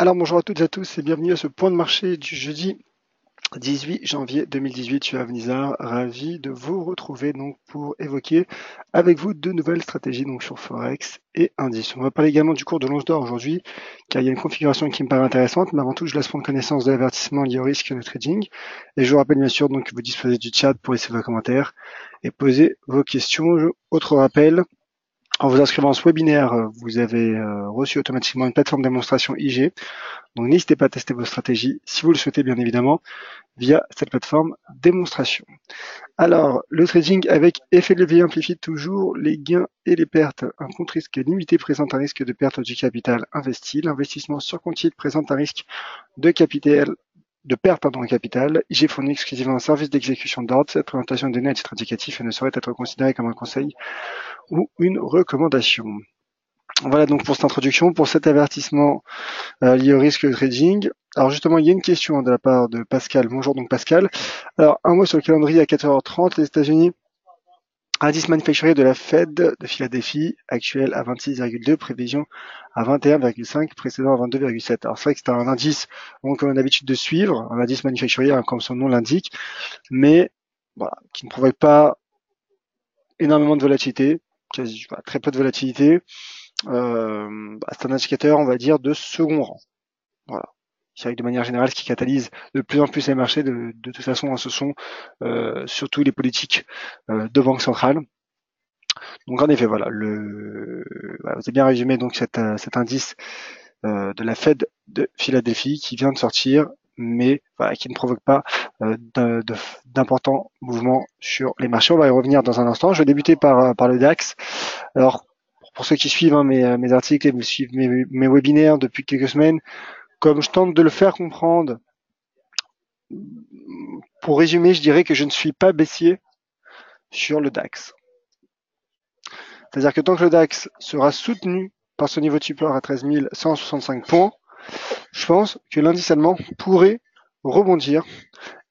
Alors bonjour à toutes et à tous et bienvenue à ce point de marché du jeudi 18 janvier 2018. Je suis Avnizar, ravi de vous retrouver donc pour évoquer avec vous de nouvelles stratégies donc sur Forex et indices. On va parler également du cours de l'once d'or aujourd'hui car il y a une configuration qui me paraît intéressante, mais avant tout je laisse prendre connaissance de l'avertissement lié au risque de trading et je vous rappelle bien sûr donc que vous disposez du chat pour laisser vos commentaires et poser vos questions. Autre rappel, en vous inscrivant à ce webinaire, vous avez reçu automatiquement une plateforme démonstration IG. Donc n'hésitez pas à tester vos stratégies, si vous le souhaitez bien évidemment, via cette plateforme démonstration. Alors, le trading avec effet de levier amplifie toujours les gains et les pertes. Un compte risque limité présente un risque de perte du capital investi. L'investissement sur compte titre présente un risque de perte de capital. IG fournit exclusivement un service d'exécution d'ordre. Cette présentation est donnée à titre indicatif et ne saurait être considérée comme un conseil ou une recommandation. Voilà donc pour cette introduction, pour cet avertissement lié au risque de trading. Alors justement, il y a une question de la part de Pascal. Bonjour donc Pascal. Alors un mot sur le calendrier à 4h30, les États-Unis. Indice manufacturier de la Fed de Philadelphie, actuel à 26,2, prévision à 21,5, précédent à 22,7. Alors c'est vrai que c'est un indice qu'on a l'habitude de suivre, un indice manufacturier comme son nom l'indique, mais voilà, qui ne provoque pas énormément de volatilité, très peu de volatilité. C'est un indicateur, on va dire, de second rang. Voilà. C'est vrai que de manière générale, ce qui catalyse de plus en plus les marchés, de toute façon, ce sont surtout les politiques de banque centrale. Donc en effet, voilà, vous avez bien résumé donc cet indice de la Fed de Philadelphie qui vient de sortir, mais voilà, qui ne provoque pas d'importants mouvements sur les marchés. On va y revenir dans un instant. Je vais débuter par le DAX. Alors, pour ceux qui suivent mes articles et suivent mes webinaires depuis quelques semaines, comme je tente de le faire comprendre, pour résumer, je dirais que je ne suis pas baissier sur le DAX. C'est-à-dire que tant que le DAX sera soutenu par ce niveau de support à 13 165 points, je pense que l'indice allemand pourrait rebondir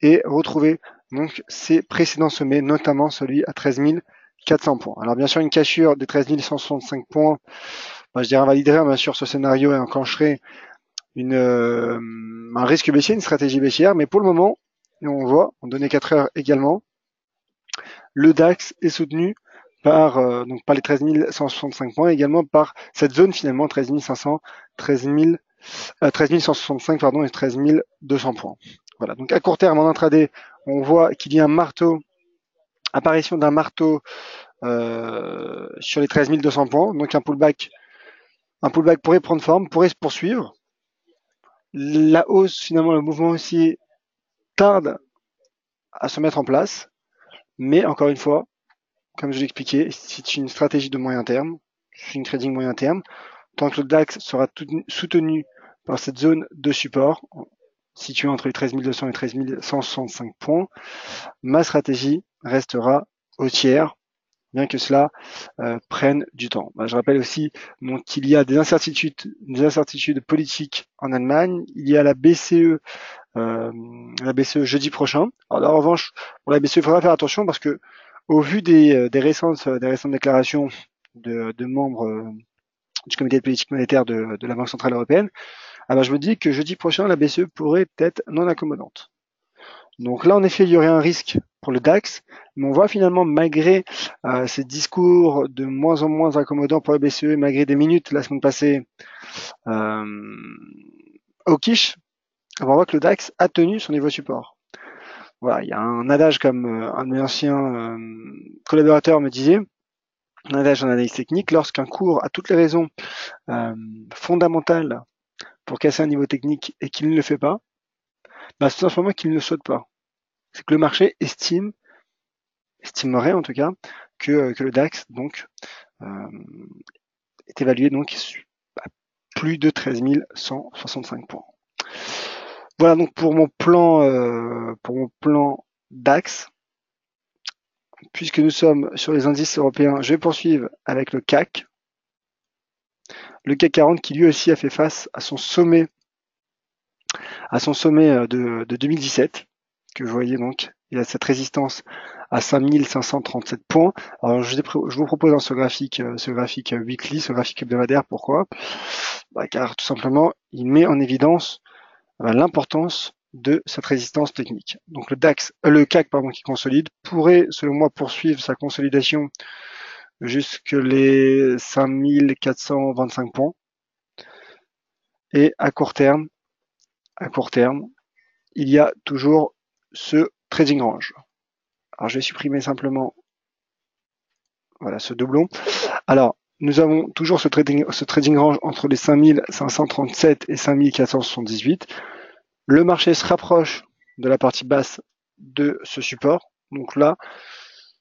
et retrouver donc ses précédents sommets, notamment celui à 13 400 points. Alors bien sûr, une cassure des 13 165 points, je dirais invaliderait bien sûr ce scénario et enclencherait un risque baissier, une stratégie baissière, mais pour le moment, on voit, en données 4 heures également, le DAX est soutenu par les 13 165 points, également par cette zone finalement 13 500, 13 165 pardon, et 13 200 points. Voilà. Donc à court terme en intraday, on voit qu'il y a apparition d'un marteau sur les 13 200 points, donc un pullback pourrait prendre forme, pourrait se poursuivre. La hausse, finalement, le mouvement haussier tarde à se mettre en place, mais encore une fois, comme je l'ai expliqué, c'est une stratégie de moyen terme, c'est une trading moyen terme. Tant que le DAX sera soutenu par cette zone de support, située entre les 13 200 et 13 165 points, ma stratégie restera haussière, bien que cela prenne du temps. Je rappelle aussi qu'il y a des incertitudes politiques en Allemagne. Il y a la BCE jeudi prochain. Alors en revanche, pour la BCE, il faudra faire attention parce que au vu des récentes déclarations de membres du comité de politique monétaire de la Banque centrale européenne, je me dis que jeudi prochain, la BCE pourrait être non accommodante. Donc là, en effet, il y aurait un risque pour le DAX, mais on voit finalement, malgré ces discours de moins en moins accommodants pour la BCE, malgré des minutes la semaine passée au quiche, on voit que le DAX a tenu son niveau de support. Voilà, il y a un adage comme un de mes anciens collaborateurs me disait, un adage en analyse technique, lorsqu'un cours a toutes les raisons fondamentales pour casser un niveau technique et qu'il ne le fait pas, c'est tout simplement qu'il ne saute pas. C'est que le marché estimerait en tout cas que le DAX donc est évalué donc à plus de 13 165 points. Voilà donc pour mon plan DAX. Puisque nous sommes sur les indices européens, je vais poursuivre avec le CAC. Le CAC 40 qui lui aussi a fait face à son sommet de 2017, que vous voyez donc, il a cette résistance à 5537 points. Alors je vous propose dans ce graphique weekly, ce graphique hebdomadaire, pourquoi? Car tout simplement, il met en évidence l'importance de cette résistance technique. Donc le CAC qui consolide pourrait, selon moi, poursuivre sa consolidation jusque les 5425 points. Et à court terme, il y a toujours ce trading range. Alors je vais supprimer simplement ce doublon. Alors nous avons toujours ce trading range entre les 5537 et 5478. Le marché se rapproche de la partie basse de ce support. Donc là,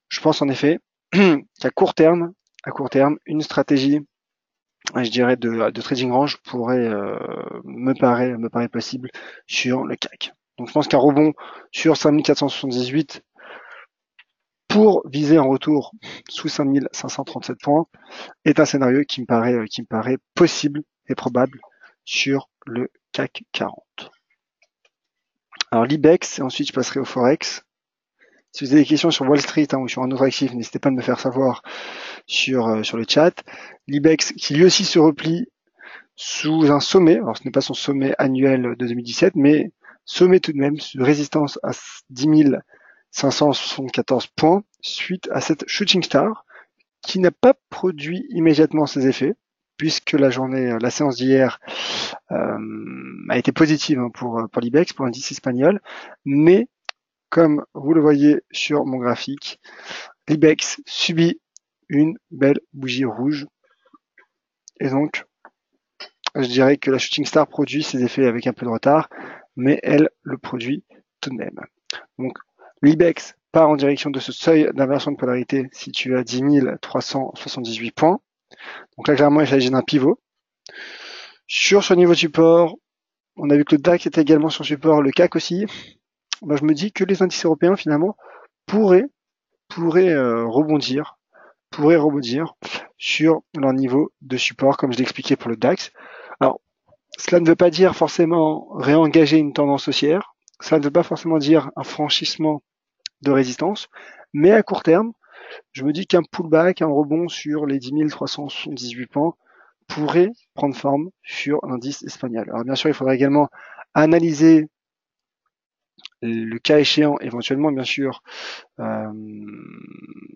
je pense en effet qu'à court terme, une stratégie, je dirais, de trading range pourrait me paraît possible sur le CAC. Donc je pense qu'un rebond sur 5478 pour viser un retour sous 5537 points est un scénario qui me paraît possible et probable sur le CAC 40. Alors l'IBEX, et ensuite je passerai au Forex. Si vous avez des questions sur Wall Street ou sur un autre actif, n'hésitez pas à me faire savoir sur le chat. L'IBEX qui lui aussi se replie sous un sommet, alors ce n'est pas son sommet annuel de 2017, mais sommet tout de même, résistance à 10 574 points suite à cette shooting star qui n'a pas produit immédiatement ses effets puisque la séance d'hier a été positive pour l'IBEX, pour l'indice espagnol, mais comme vous le voyez sur mon graphique, l'IBEX subit une belle bougie rouge et donc je dirais que la shooting star produit ses effets avec un peu de retard, mais elle le produit tout de même. Donc l'IBEX part en direction de ce seuil d'inversion de polarité situé à 10 378 points. Donc là, clairement, il s'agit d'un pivot. Sur ce niveau de support, on a vu que le DAX était également sur support, le CAC aussi. Je me dis que les indices européens, finalement, pourraient rebondir sur leur niveau de support, comme je l'ai expliqué pour le DAX. Alors, cela ne veut pas dire forcément réengager une tendance haussière. Cela ne veut pas forcément dire un franchissement de résistance. Mais à court terme, je me dis qu'un pullback, un rebond sur les 10 378 points pourrait prendre forme sur l'indice espagnol. Alors bien sûr, il faudra également analyser le cas échéant, éventuellement bien sûr,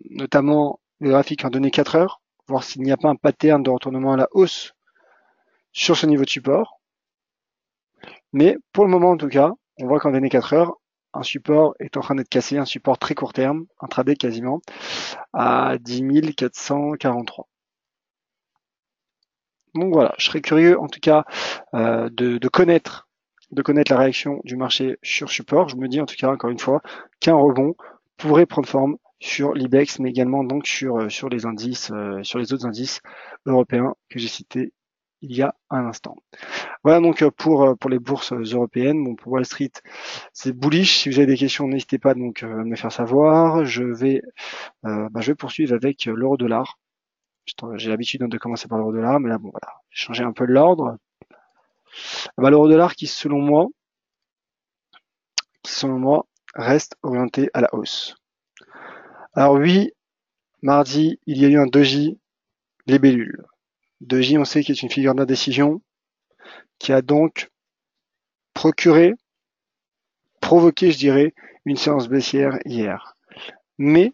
notamment le graphique en données 4 heures, voir s'il n'y a pas un pattern de retournement à la hausse sur ce niveau de support. Mais pour le moment en tout cas, on voit qu'en données 4 heures, un support est en train d'être cassé, un support très court terme, intraday quasiment, à 10 443. Donc voilà, je serais curieux en tout cas de connaître la réaction du marché sur support. Je me dis en tout cas encore une fois qu'un rebond pourrait prendre forme sur l'IBEX, mais également donc sur les indices, sur les autres indices européens que j'ai cités il y a un instant. Voilà donc pour les bourses européennes. Bon, pour Wall Street, c'est bullish. Si vous avez des questions, n'hésitez pas donc à me faire savoir. Je vais poursuivre avec l'euro-dollar. J'ai l'habitude de commencer par l'euro-dollar, mais là bon voilà, j'ai changé un peu l'ordre. L'euro-dollar qui selon moi reste orienté à la hausse. Alors oui, mardi, il y a eu un doji libellule. Doji, on sait qu'il est une figure d'indécision qui a donc provoqué, je dirais, une séance baissière hier. Mais,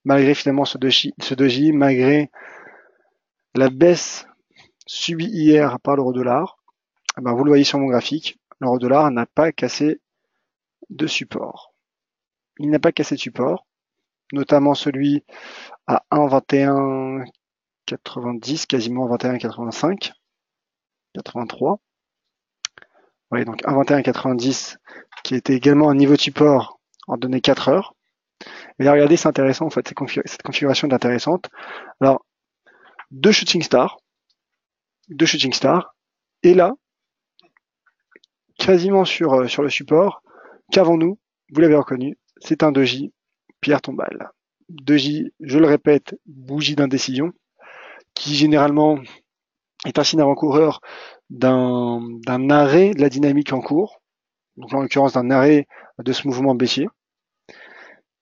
malgré finalement ce doji, malgré la baisse subie hier par l'euro-dollar, vous le voyez sur mon graphique, l'euro-dollar n'a pas cassé de support. Il n'a pas cassé de support, notamment celui à 1,2190, quasiment 21,85, 83. Vous voyez donc 1,2190 qui était également un niveau de support en données 4 heures. Et là, regardez, c'est intéressant en fait, cette configuration est intéressante. Alors, deux shooting stars, et là, quasiment sur le support, qu'avons-nous? Vous l'avez reconnu, c'est un doji pierre tombale. Doji, je le répète, bougie d'indécision, qui généralement est un signe avant-coureur d'un arrêt de la dynamique en cours, donc en l'occurrence d'un arrêt de ce mouvement baissier,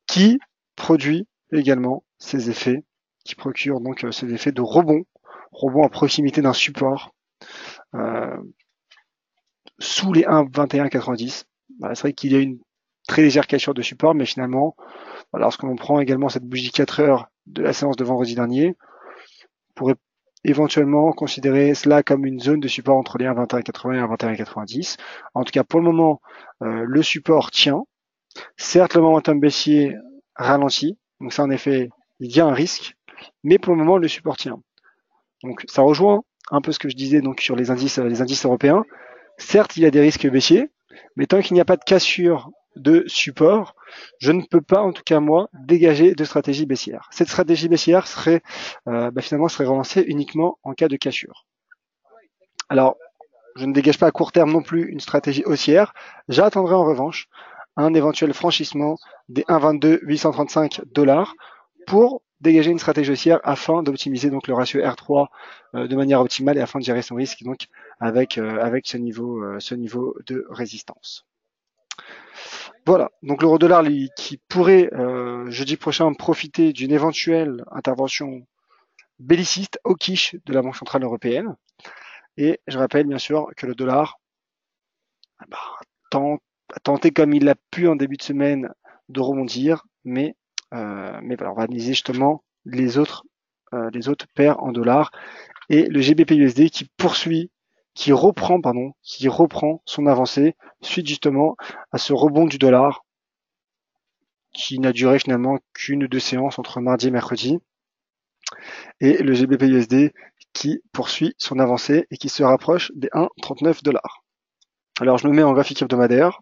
qui produit également ces effets, qui procure donc ces effets de rebond rebond à proximité d'un support sous les 1,2190. Voilà, c'est vrai qu'il y a une très légère cassure de support, mais finalement, voilà, lorsque l'on prend également cette bougie 4 heures de la séance de vendredi dernier, on pourrait éventuellement considérer cela comme une zone de support entre les 1,2180 et 1,2190. En tout cas, pour le moment, le support tient. Certes, le momentum baissier ralentit, donc ça en effet, il y a un risque, mais pour le moment, le support tient. Donc ça rejoint un peu ce que je disais donc sur les indices européens. Certes, il y a des risques baissiers, mais tant qu'il n'y a pas de cassure de support, je ne peux pas, en tout cas moi, dégager de stratégie baissière. Cette stratégie baissière serait finalement serait relancée uniquement en cas de cassure. Alors, je ne dégage pas à court terme non plus une stratégie haussière. J'attendrai en revanche un éventuel franchissement des 1,22 835 $ pour dégager une stratégie haussière afin d'optimiser donc le ratio R3 de manière optimale et afin de gérer son risque donc avec ce niveau de résistance. Voilà, donc l'euro-dollar qui pourrait jeudi prochain profiter d'une éventuelle intervention belliciste au quiche de la Banque centrale européenne. Et je rappelle bien sûr que le dollar a tenté comme il l'a pu en début de semaine de rebondir, mais voilà, on va analyser justement les autres paires en dollars et le GBP-USD qui reprend son avancée suite justement à ce rebond du dollar qui n'a duré finalement qu'une ou deux séances entre mardi et mercredi, et le GBP-USD qui poursuit son avancée et qui se rapproche des 1,39 $. Alors je me mets en graphique hebdomadaire,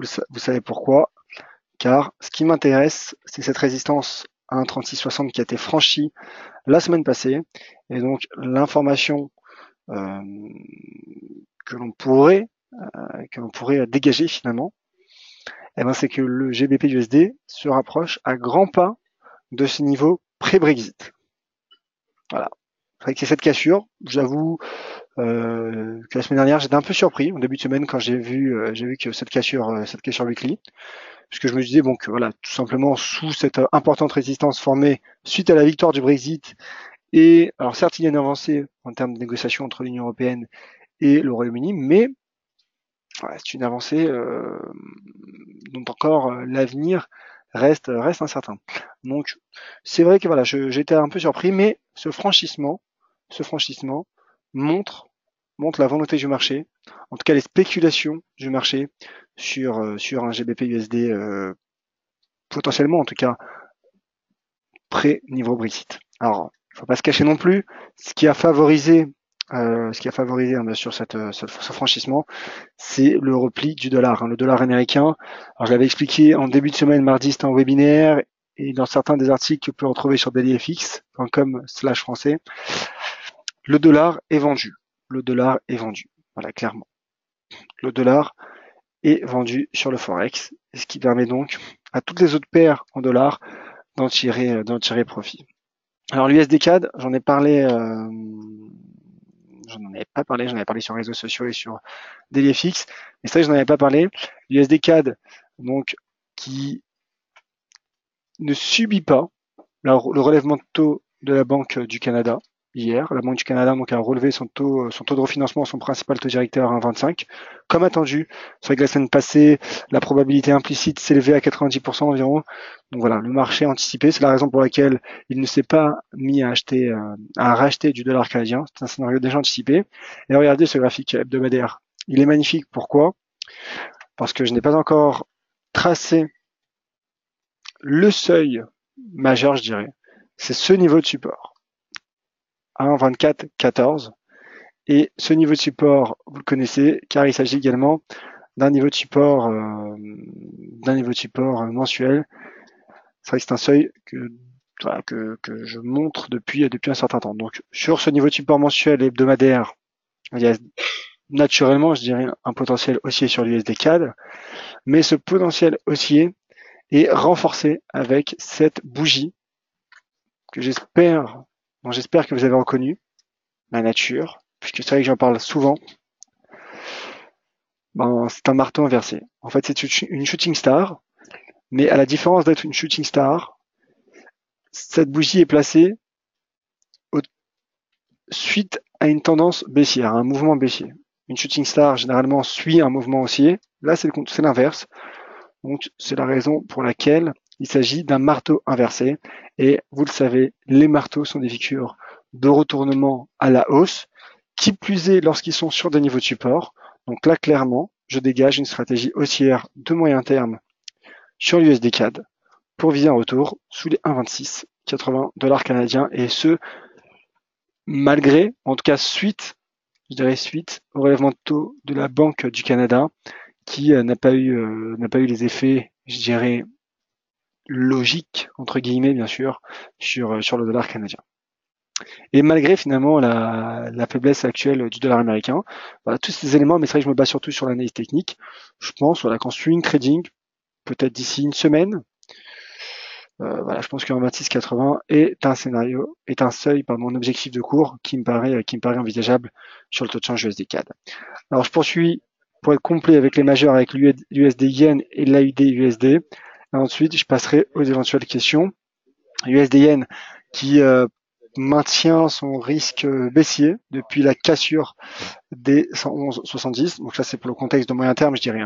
vous savez pourquoi, car ce qui m'intéresse, c'est cette résistance à 1,3660 qui a été franchie la semaine passée, et donc l'information que l'on pourrait dégager finalement, c'est que le GBP-USD se rapproche à grands pas de ce niveau pré-Brexit. Voilà. C'est vrai que c'est cette cassure, j'avoue que la semaine dernière j'étais un peu surpris en début de semaine quand j'ai vu que cette cassure weekly, puisque je me disais que voilà, tout simplement sous cette importante résistance formée suite à la victoire du Brexit, et alors certes il y a une avancée en termes de négociation entre l'Union européenne et le Royaume-Uni, mais voilà, c'est une avancée dont encore l'avenir reste incertain. Donc c'est vrai que voilà, j'étais un peu surpris, mais ce franchissement montre la volonté du marché, en tout cas les spéculations du marché sur un GBP-USD potentiellement, en tout cas pré-niveau Brexit. Alors, il ne faut pas se cacher non plus, ce qui a favorisé bien sûr ce franchissement, c'est le repli du dollar, le dollar américain. Alors je l'avais expliqué en début de semaine, mardi, c'était en webinaire, et dans certains des articles que vous pouvez retrouver sur dailyfx.com/français, le dollar est vendu. Voilà, clairement. Le dollar est vendu sur le Forex, ce qui permet donc à toutes les autres paires en dollars d'en tirer profit. Alors l'USD CAD, j'en avais parlé sur les réseaux sociaux et sur DailyFX, mais c'est vrai que je n'en avais pas parlé. L'USD CAD, donc, qui ne subit pas le relèvement de taux de la Banque du Canada hier. La Banque du Canada donc a relevé son taux de refinancement, son principal taux directeur à 1,25, comme attendu. C'est vrai que la semaine passée, la probabilité implicite s'élevait à 90% environ. Donc voilà, le marché a anticipé. C'est la raison pour laquelle il ne s'est pas mis à racheter du dollar canadien. C'est un scénario déjà anticipé. Et regardez ce graphique hebdomadaire. Il est magnifique. Pourquoi? Parce que je n'ai pas encore tracé le seuil majeur, je dirais. C'est ce niveau de support. 1,2414. Et ce niveau de support, vous le connaissez, car il s'agit également d'un niveau de support mensuel. C'est vrai que c'est un seuil que je montre depuis un certain temps. Donc sur ce niveau de support mensuel et hebdomadaire, il y a naturellement, je dirais, un potentiel haussier sur l'USD CAD, mais ce potentiel haussier est renforcé avec cette bougie dont j'espère que vous avez reconnu la nature, puisque c'est vrai que j'en parle souvent. C'est un marteau inversé. En fait, c'est une shooting star, mais à la différence d'être une shooting star, cette bougie est placée suite à une tendance baissière, à un mouvement baissier. Une shooting star généralement suit un mouvement haussier. Là, c'est l'inverse. Donc, c'est la raison pour laquelle il s'agit d'un marteau inversé. Et vous le savez, les marteaux sont des figures de retournement à la hausse, qui plus est lorsqu'ils sont sur des niveaux de support. Donc là, clairement, je dégage une stratégie haussière de moyen terme sur l'USD CAD pour viser un retour sous les 1,2680 $ canadiens, et ce, malgré, en tout cas suite au relèvement de taux de la Banque du Canada, qui n'a pas eu les effets, je dirais, logiques, entre guillemets, bien sûr, sur le dollar canadien. Et malgré finalement la faiblesse actuelle du dollar américain, voilà, tous ces éléments, mais c'est vrai que je me base surtout sur l'analyse technique. Je pense voilà, qu'en swing trading, peut-être d'ici une semaine, voilà, je pense qu'un 26,80 est un seuil, mon objectif de cours qui me paraît envisageable sur le taux de change USD CAD. Alors je poursuis pour être complet avec les majeurs, avec l'USD Yen et l'AUD USD. Et ensuite, je passerai aux éventuelles questions. USD Yen qui maintient son risque baissier depuis la cassure des 111,70. Donc ça, c'est pour le contexte de moyen terme, je dirais.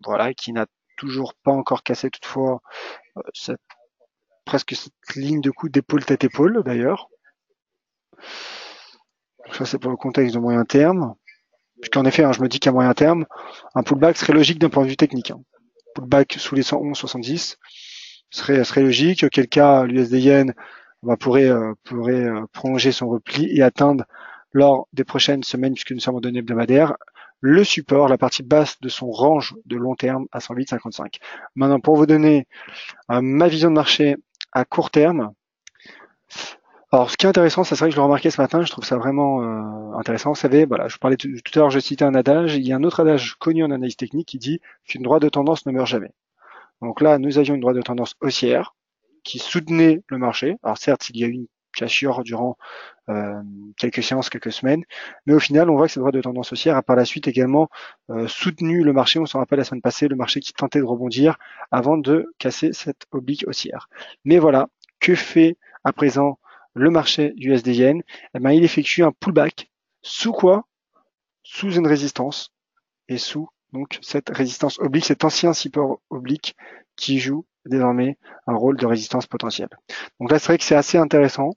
Voilà, qui n'a toujours pas encore cassé toutefois presque cette ligne de coup d'épaule tête-épaule d'ailleurs. Ça, c'est pour le contexte de moyen terme. Puisqu'en effet, je me dis qu'à moyen terme, un pullback serait logique d'un point de vue technique. Pullback sous les 111,70 serait logique, auquel cas l'USD Yen pourrait prolonger son repli et atteindre lors des prochaines semaines, puisque nous sommes en données hebdomadaires, le support, la partie basse de son range de long terme à 108,55. Maintenant, pour vous donner ma vision de marché à court terme, alors, ce qui est intéressant, c'est vrai que je l'ai remarqué ce matin, je trouve ça vraiment intéressant. Vous savez, voilà, je parlais tout à l'heure, je citais un adage, il y a un autre adage connu en analyse technique qui dit qu'une droite de tendance ne meurt jamais. Donc là, nous avions une droite de tendance haussière qui soutenait le marché. Alors certes, il y a eu une cassure durant quelques séances, quelques semaines, mais au final, on voit que cette droite de tendance haussière a par la suite également soutenu le marché. On s'en rappelle la semaine passée, le marché qui tentait de rebondir avant de casser cette oblique haussière. Mais voilà, que fait à présent le marché du USD Yen? Eh ben, il effectue un pullback. Sous quoi? Sous une résistance et sous donc cette résistance oblique, cet ancien support oblique qui joue désormais un rôle de résistance potentielle. Donc là, c'est vrai que c'est assez intéressant.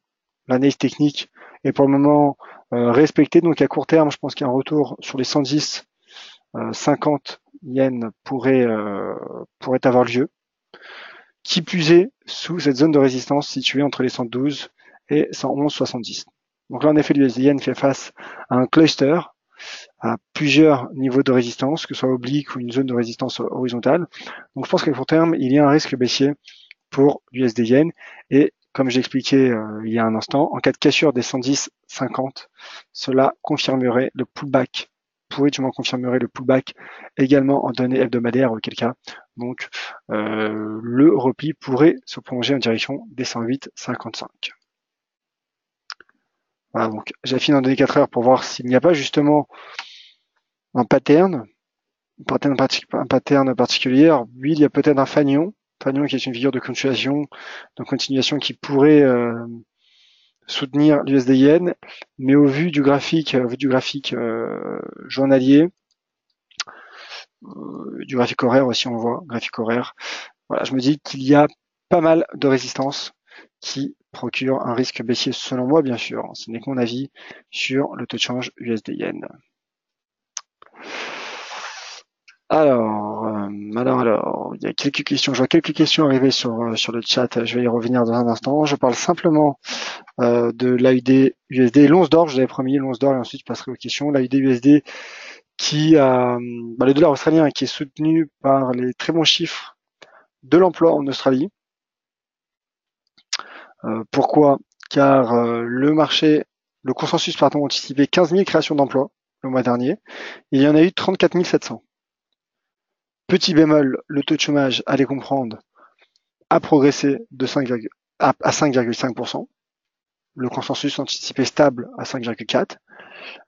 L'analyse technique est pour le moment respectée. Donc à court terme, je pense qu'un retour sur les 110, 50 yens pourrait avoir lieu. Qui plus est, sous cette zone de résistance située entre les 112 et 111,70. Donc là, en effet, l'USD Yen fait face à un cluster, à plusieurs niveaux de résistance, que ce soit oblique ou une zone de résistance horizontale. Donc je pense qu'à court terme, il y a un risque baissier pour l'USD Yen. Et comme j'ai expliqué il y a un instant, en cas de cassure des 110,50, cela confirmerait le pullback, confirmerait le pullback également en données hebdomadaires, auquel cas donc le repli pourrait se prolonger en direction des 108,55. Voilà, donc j'affine en données 4 heures pour voir s'il n'y a pas justement un pattern particulier. Oui, il y a peut-être un fanion qui est une figure de continuation qui pourrait soutenir l'USD Yen, mais au vu du graphique journalier, du graphique horaire aussi, on voit, graphique horaire, voilà, je me dis qu'il y a pas mal de résistances qui procurent un risque baissier, selon moi, bien sûr. Ce n'est que mon avis sur le taux de change USD Yen. Alors, il y a quelques questions. Je vois quelques questions arriver sur le chat. Je vais y revenir dans un instant. Je parle simplement de l'AUD USD, l'once d'or. Je vous avais promis l'once d'or et ensuite je passerai aux questions. L'AUD USD qui a le dollar australien qui est soutenu par les très bons chiffres de l'emploi en Australie. Pourquoi? Car le consensus anticipait 15 000 créations d'emplois le mois dernier. Il y en a eu 34 700. Petit bémol, le taux de chômage, allez comprendre, a progressé à 5,5%. Le consensus anticipé stable à 5,4%.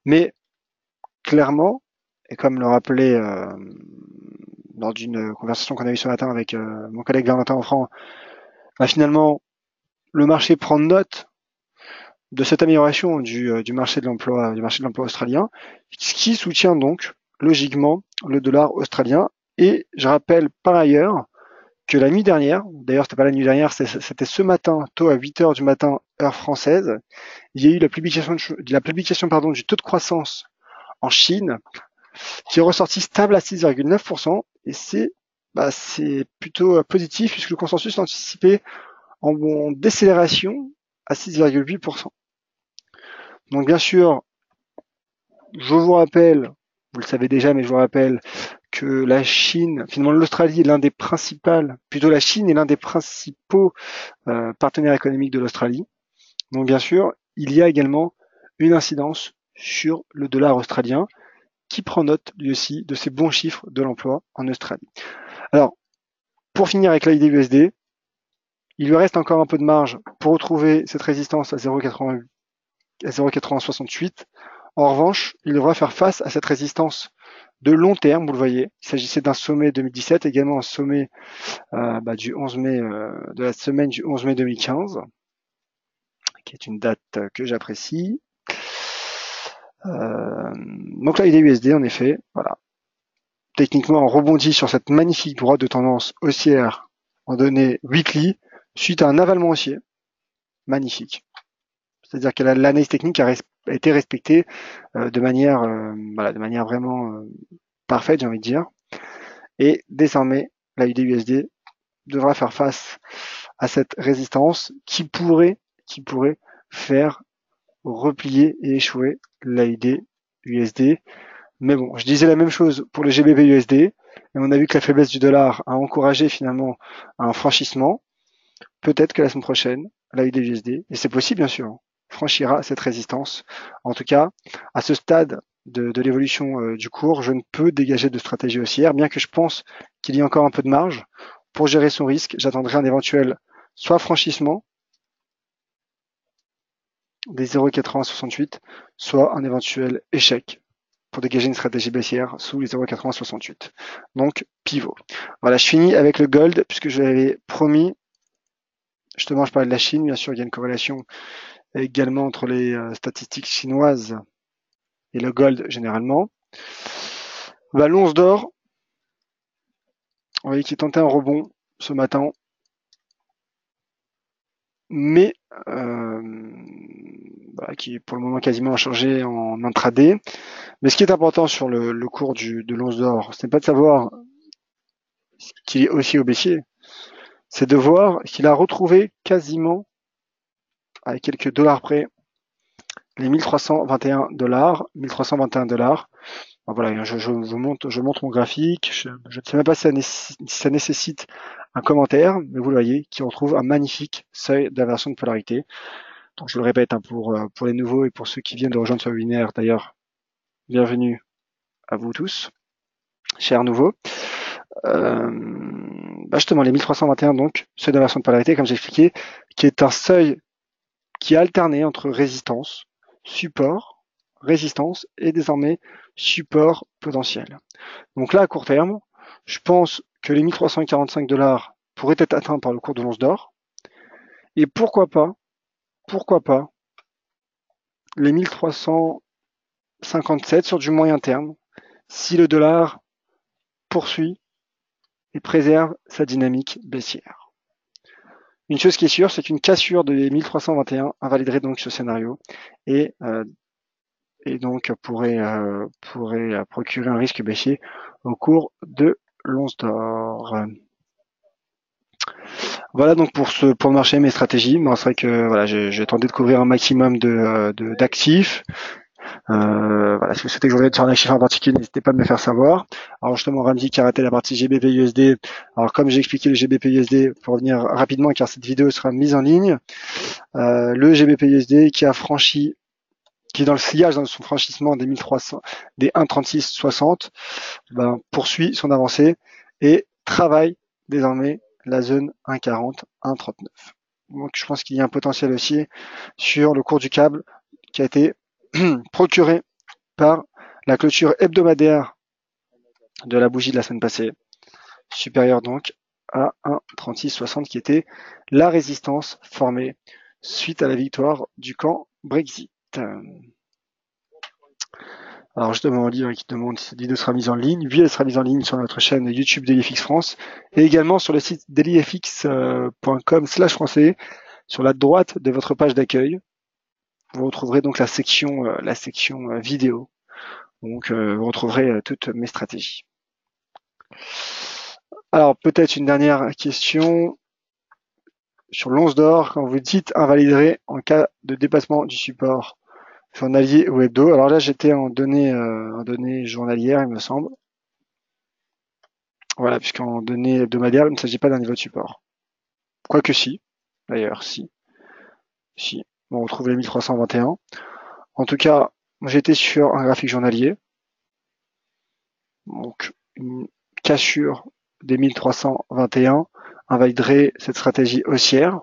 Mais clairement, et comme le rappelait lors d'une conversation qu'on a eue ce matin avec mon collègue Valentin Offrand, finalement, le marché prend note de cette amélioration du marché de l'emploi australien, ce qui soutient donc logiquement le dollar australien. Et je rappelle par ailleurs que la nuit dernière, d'ailleurs c'était pas la nuit dernière, c'était ce matin, tôt à 8 heures du matin, heure française, il y a eu la publication du taux de croissance en Chine qui est ressorti stable à 6,9%, et c'est plutôt positif puisque le consensus anticipé en décélération à 6,8%. Donc bien sûr, je vous rappelle, vous le savez déjà, mais je vous rappelle que la Chine, finalement l'Australie est l'un des principaux, plutôt la Chine est l'un des principaux partenaires économiques de l'Australie. Donc bien sûr, il y a également une incidence sur le dollar australien qui prend note lui aussi de ces bons chiffres de l'emploi en Australie. Alors, pour finir avec l'AID-USD, il lui reste encore un peu de marge pour retrouver cette résistance à 0,8068. En revanche, il devra faire face à cette résistance de long terme, vous le voyez. Il s'agissait d'un sommet 2017, également un sommet du 11 mai, de la semaine du 11 mai 2015, qui est une date que j'apprécie. Donc là, il est USD, en effet, voilà. Techniquement, on rebondit sur cette magnifique droite de tendance haussière en données weekly, suite à un avalement haussier. Magnifique. C'est-à-dire que l'analyse technique a été respectée de manière vraiment parfaite, j'ai envie de dire. Et désormais, la USD devra faire face à cette résistance qui pourrait faire replier et échouer l'AUD USD. Mais bon, je disais la même chose pour le GBP USD, et on a vu que la faiblesse du dollar a encouragé finalement un franchissement. Peut-être que la semaine prochaine, l'AUD USD, et c'est possible bien sûr, franchira cette résistance. En tout cas, à ce stade de l'évolution du cours, je ne peux dégager de stratégie haussière, bien que je pense qu'il y a encore un peu de marge. Pour gérer son risque, j'attendrai un éventuel soit franchissement des 0,8068, soit un éventuel échec pour dégager une stratégie baissière sous les 0,8068. Donc, pivot. Voilà, je finis avec le gold, puisque je l'avais promis. Justement, je parlais de la Chine. Bien sûr, il y a une corrélation également entre les statistiques chinoises et le gold généralement. L'once d'or, vous voyez qu'il tentait un rebond ce matin, mais qui pour le moment quasiment a changé en intraday. Mais ce qui est important sur le cours de l'once d'or, ce n'est pas de savoir qu'il est aussi au baissier, c'est de voir qu'il a retrouvé quasiment, à quelques dollars près, les 1321 dollars. 1321 dollars. Voilà, je montre mon graphique. Je ne sais même pas si ça nécessite un commentaire, mais vous le voyez, qui retrouve un magnifique seuil d'inversion de polarité. Donc je le répète pour les nouveaux et pour ceux qui viennent de rejoindre ce webinaire, d'ailleurs, bienvenue à vous tous, chers nouveaux. Justement, les 1321, donc, seuil d'inversion de polarité, comme j'ai expliqué, qui est un seuil qui est alterné entre résistance, support, résistance et désormais support potentiel. Donc là, à court terme, je pense que les 1345 dollars pourraient être atteints par le cours de l'once d'or. Et pourquoi pas les 1357 sur du moyen terme, si le dollar poursuit et préserve sa dynamique baissière. Une chose qui est sûre, c'est qu'une cassure de 1321 invaliderait donc ce scénario et donc pourrait procurer un risque baissier au cours de l'once d'or. Voilà donc pour le marché, mes stratégies. Mais c'est vrai que voilà, j'ai tenté de couvrir un maximum d'actifs. Voilà, si vous souhaitez que je revienne sur un actif en particulier, n'hésitez pas à me le faire savoir. Alors justement, Ramzi qui a raté la partie GBP USD. Alors comme j'ai expliqué le GBP USD, pour revenir rapidement car cette vidéo sera mise en ligne, le GBP USD qui est dans le sillage dans son franchissement des 1300, des 1,3660, poursuit son avancée et travaille désormais la zone 1,40, 1,39. Donc je pense qu'il y a un potentiel aussi sur le cours du câble qui a été procuré par la clôture hebdomadaire de la bougie de la semaine passée, supérieure donc à 1,3660 qui était la résistance formée suite à la victoire du camp Brexit. Alors justement, un livre qui demande si cette vidéo sera mise en ligne. Oui, elle sera mise en ligne sur notre chaîne YouTube DailyFX France et également sur le site dailyfx.com/français. Sur la droite de votre page d'accueil, vous retrouverez donc la section vidéo. Donc vous retrouverez toutes mes stratégies. Alors peut-être une dernière question sur l'once d'or. Quand vous dites invaliderait en cas de dépassement du support journalier ou hebdo. Alors là, j'étais en données journalières, il me semble. Voilà, puisqu'en données hebdomadaires, il ne s'agit pas d'un niveau de support. Quoique si, d'ailleurs, si. Bon, on retrouve les 1321. En tout cas, j'étais sur un graphique journalier. Donc, une cassure des 1321 invaliderait cette stratégie haussière.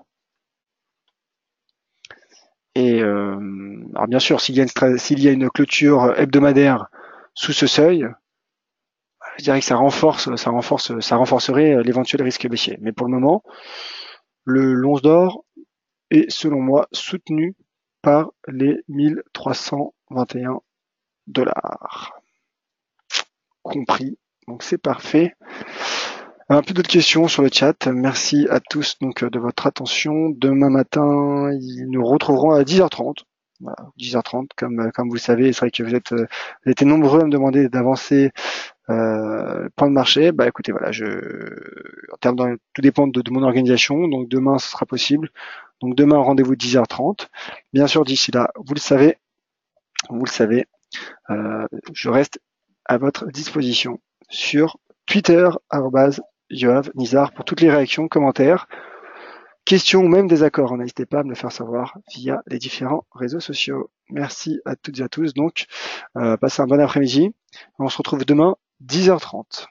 Et alors bien sûr, s'il y a une clôture hebdomadaire sous ce seuil, je dirais que ça renforcerait l'éventuel risque baissier. Mais pour le moment, le l'once d'or est selon moi soutenu par les 1321 $. Compris. Donc c'est parfait. Un peu d'autres questions sur le chat. Merci à tous donc de votre attention. Demain matin, nous retrouverons à 10h30. Voilà, 10h30, comme vous le savez, c'est vrai que vous êtes nombreux à me demander d'avancer point de marché. Bah écoutez, voilà, tout dépend de mon organisation. Donc demain, ce sera possible. Donc demain, rendez-vous 10h30. Bien sûr, d'ici là, vous le savez, je reste à votre disposition sur Twitter, @YoavNizar, pour toutes les réactions, commentaires, questions ou même désaccords. N'hésitez pas à me le faire savoir via les différents réseaux sociaux. Merci à toutes et à tous. Donc, passez un bon après-midi. On se retrouve demain, 10h30.